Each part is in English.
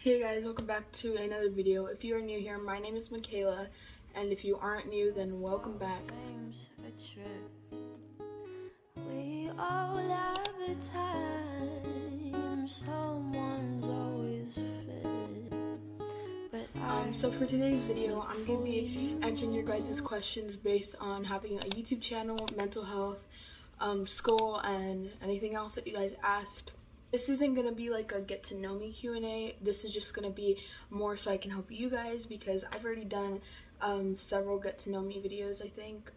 Hey guys, welcome back to another video. If you are new here, my name is Makayla, and if you aren't new, then welcome back. We all have the time, someone's always fit. So for today's video, I'm going to be answering your guys' questions based on having a YouTube channel, mental health, school, and anything else that you guys asked. This isn't going to be like a get to know me Q&A. This is just going to be more so I can help you guys, because I've already done several get to know me videos, I think.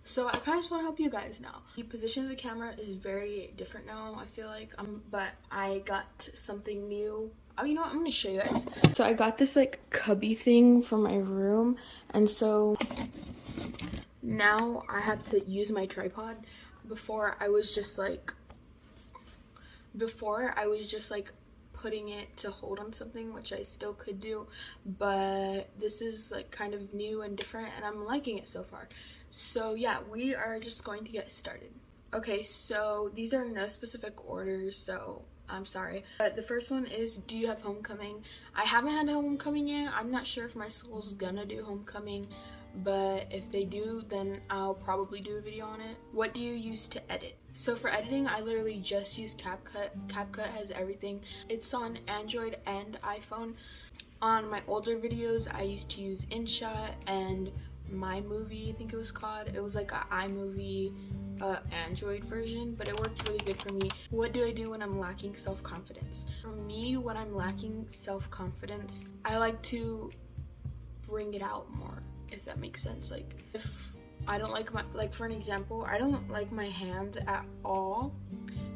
So I kind of just want to help you guys now. The position of the camera is very different now, I feel like, but I got something new. Oh, you know what? I'm going to show you guys. So I got this like cubby thing for my room, and so now I have to use my tripod. Before I was just like putting it to hold on something, which I still could do, but this is like kind of new and different, and I'm liking it so far. So yeah, we are just going to get started. Okay, so these are no specific orders, so I'm sorry. But the first one is, do you have homecoming? I haven't had homecoming yet. I'm not sure if my school's gonna do homecoming, but if they do, then I'll probably do a video on it. What do you use to edit? So for editing, I literally just use CapCut. CapCut has everything. It's on Android and iPhone. On my older videos, I used to use inshot and Mymovie, I think it was called. It was like an iMovie Android version, but it worked really good for me. What do I do when I'm lacking self-confidence? For me, when I'm lacking self-confidence, I like to bring it out more, if that makes sense. Like, if I don't like my, like for an example, I don't like my hands at all,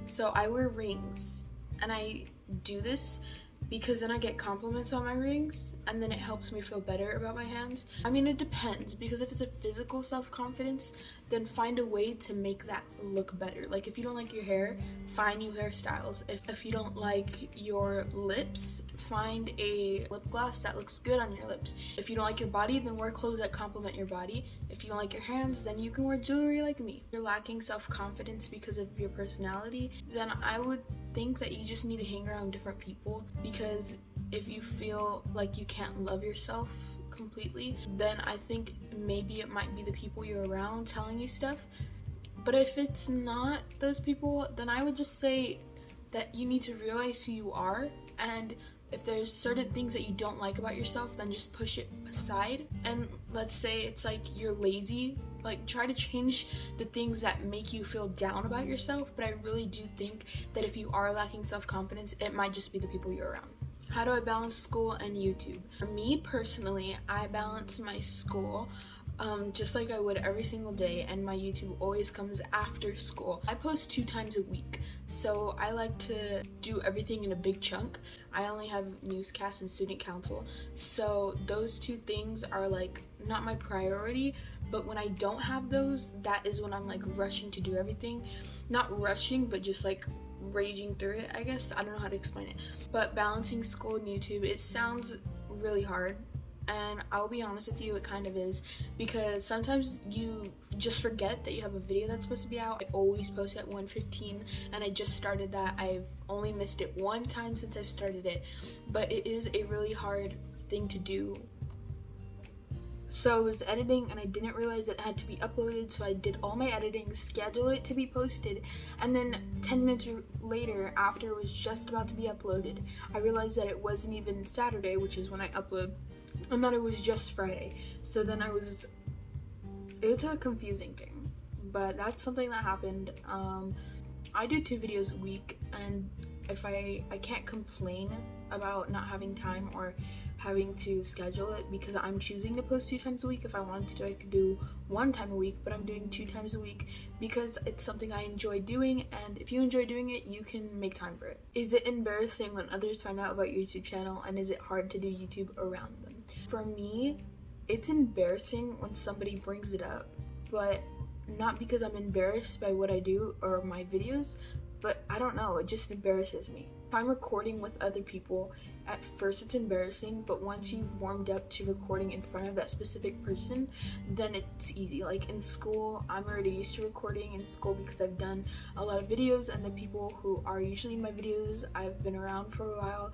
so I wear rings, and I do this because then I get compliments on my rings, and then it helps me feel better about my hands. I mean, it depends, because if it's a physical self-confidence, then find a way to make that look better. Like, if you don't like your hair, find new hairstyles. If you don't like your lips, find a lip gloss that looks good on your lips. If you don't like your body, then wear clothes that compliment your body. If you don't like your hands, then you can wear jewelry like me. If you're lacking self-confidence because of your personality, then I would think that you just need to hang around different people, because if you feel like you can't love yourself completely, then I think maybe it might be the people you're around telling you stuff. But if it's not those people, then I would just say that you need to realize who you are, and if there's certain things that you don't like about yourself, then just push it aside. And let's say it's like you're lazy, like try to change the things that make you feel down about yourself. But I really do think that if you are lacking self-confidence, it might just be the people you're around. How do I balance school and YouTube? For me personally, I balance my school just like I would every single day, and my YouTube always comes after school. I post 2 times a week, so I like to do everything in a big chunk. I only have newscasts and student council, so those 2 things are like not my priority. But when I don't have those, that is when I'm like rushing to do everything. Not rushing, but just like raging through it, I guess. I don't know how to explain it. But balancing school and YouTube, it sounds really hard, and I'll be honest with you, it kind of is, because sometimes you just forget that you have a video that's supposed to be out. I always post at 1:15, and I just started that. I've only missed it 1 time since I've started it, but it is a really hard thing to do. So I was editing, and I didn't realize it had to be uploaded, so I did all my editing, scheduled it to be posted, and then 10 minutes later, after it was just about to be uploaded, I realized that it wasn't even Saturday, which is when I upload, and that it was just Friday. So then it's a confusing thing, but that's something that happened. I do 2 videos a week, and if I can't complain about not having time or having to schedule it, because I'm choosing to post 2 times a week. If I wanted to, I could do 1 time a week, but I'm doing 2 times a week because it's something I enjoy doing, and if you enjoy doing it, you can make time for it. Is it embarrassing when others find out about your YouTube channel, and is it hard to do YouTube around them? For me, it's embarrassing when somebody brings it up, but not because I'm embarrassed by what I do or my videos, but I don't know, it just embarrasses me. If I'm recording with other people, at first it's embarrassing, but once you've warmed up to recording in front of that specific person, then it's easy. Like in school, I'm already used to recording in school because I've done a lot of videos, and the people who are usually in my videos, I've been around for a while.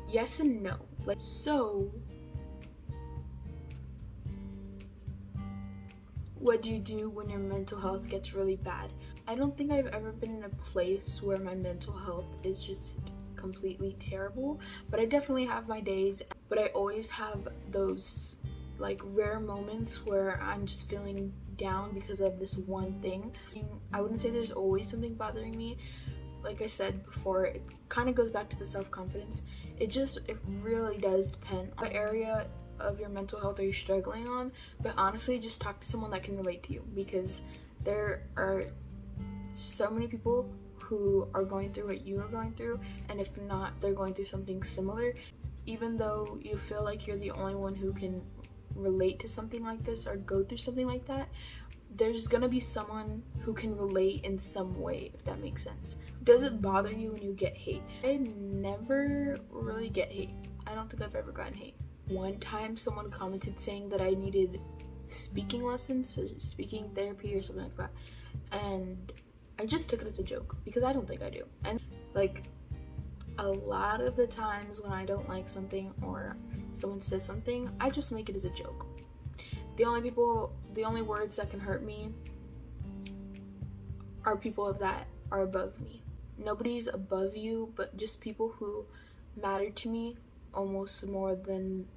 Yes and no. Like, so what do you do when your mental health gets really bad? I don't think I've ever been in a place where my mental health is just completely terrible, but I definitely have my days. But I always have those like rare moments where I'm just feeling down because of this one thing. I wouldn't say there's always something bothering me. Like I said before, it kind of goes back to the self-confidence. It really does depend on the area of your mental health are you struggling on, but honestly, just talk to someone that can relate to you, because there are so many people who are going through what you are going through, and if not, they're going through something similar. Even though you feel like you're the only one who can relate to something like this or go through something like that, there's gonna be someone who can relate in some way, if that makes sense. Does it bother you when you get hate? I never really get hate. I don't think I've ever gotten hate. One time someone commented saying that I needed speaking lessons, so speaking therapy or something like that, and I just took it as a joke because I don't think I do. And like a lot of the times when I don't like something or someone says something, I just make it as a joke. The only words that can hurt me are people that are above me. Nobody's above you, but just people who matter to me almost more than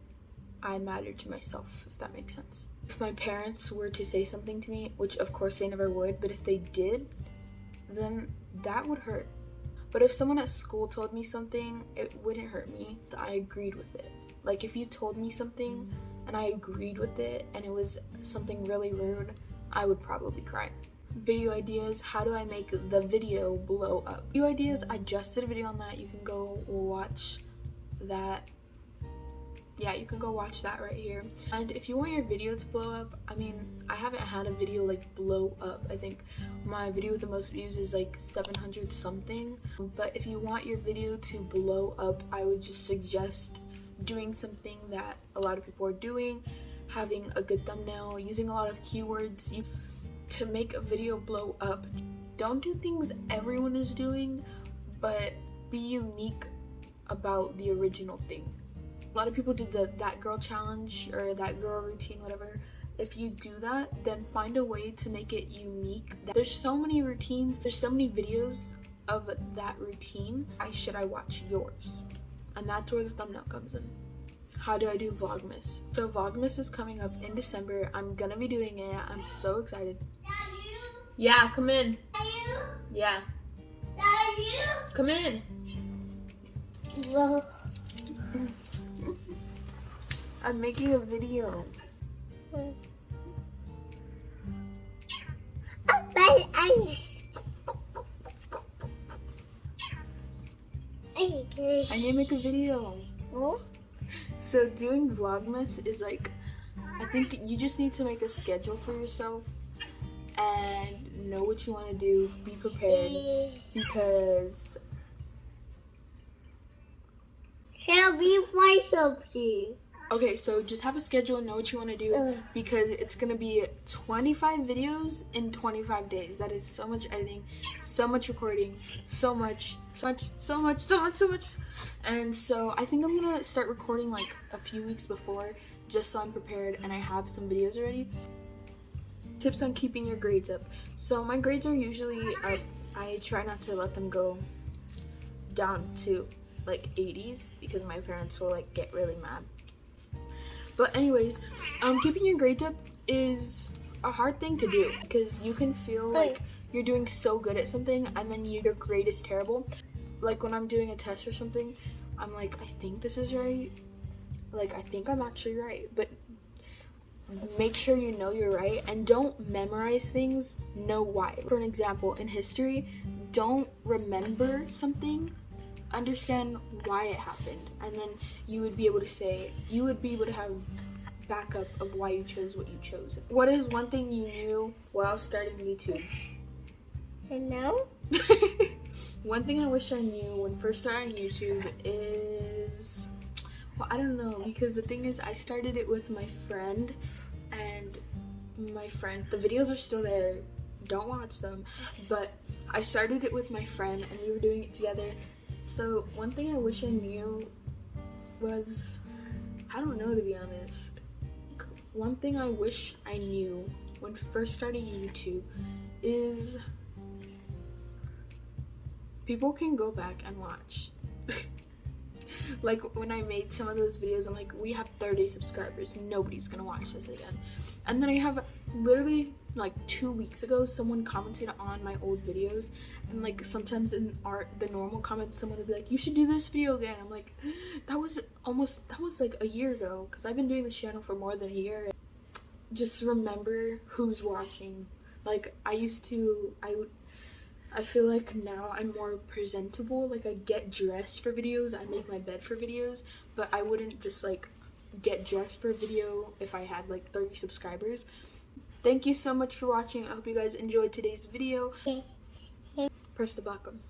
I matter to myself, if that makes sense. If my parents were to say something to me, which of course they never would, but if they did, then that would hurt. But if someone at school told me something, it wouldn't hurt me. I agreed with it. Like if you told me something and I agreed with it and it was something really rude, I would probably cry. Video ideas, how do I make the video blow up? Video ideas, I just did a video on that. You can go watch that. Yeah, you can go watch that right here. And if you want your video to blow up, I mean, I haven't had a video like blow up. I think my video with the most views is like 700 something. But if you want your video to blow up, I would just suggest doing something that a lot of people are doing, having a good thumbnail, using a lot of keywords. To make a video blow up, don't do things everyone is doing, but be unique about the original thing. A lot of people do the that girl challenge or that girl routine, whatever. If you do that, then find a way to make it unique. There's so many routines, there's so many videos of that routine. Why should I watch yours? And that's where the thumbnail comes in. How do I do Vlogmas? So Vlogmas is coming up in December. I'm gonna be doing it. I'm so excited. Yeah, come in. Yeah. Come in. I'm making a video. I need to make a video. So doing Vlogmas is like, I think you just need to make a schedule for yourself and know what you want to do. Be prepared, because Shall we find something? okay, so just have a schedule and know what you want to do, because it's gonna be 25 videos in 25 days. That is so much editing, so much recording, so much. And so I think I'm gonna start recording like a few weeks before, just so I'm prepared and I have some videos already. Tips on keeping your grades up. So my grades are usually up. I try not to let them go down to like 80s because my parents will like get really mad. But anyways, keeping your grades up is a hard thing to do, because you can feel like you're doing so good at something and then your grade is terrible. Like when I'm doing a test or something, I'm like, I think this is right. Like, I think I'm actually right. But make sure you know you're right, and don't memorize things, know why. For an example, in history, don't remember something, understand why it happened, and then you would be able to have backup of why you chose what you chose. What is one thing you knew while starting YouTube? Hello? One thing I wish I knew when first starting YouTube is, well, I don't know, because the thing is I started it with my friend, and the videos are still there, don't watch them, but I started it with my friend and we were doing it together. So one thing I wish I knew was, I don't know, to be honest. One thing I wish I knew when first starting YouTube is people can go back and watch. Like when I made some of those videos, I'm like, we have 30 subscribers, nobody's gonna watch this again. And then I have literally like 2 weeks ago, someone commented on my old videos, and like sometimes in the normal comments, someone would be like, you should do this video again. I'm like, that was like a year ago, because I've been doing this channel for more than a year. Just remember who's watching. Like I feel like now I'm more presentable. Like I get dressed for videos, I make my bed for videos, but I wouldn't just like get dressed for a video if I had like 30 subscribers. Thank you so much for watching. I hope you guys enjoyed today's video. Press the black one.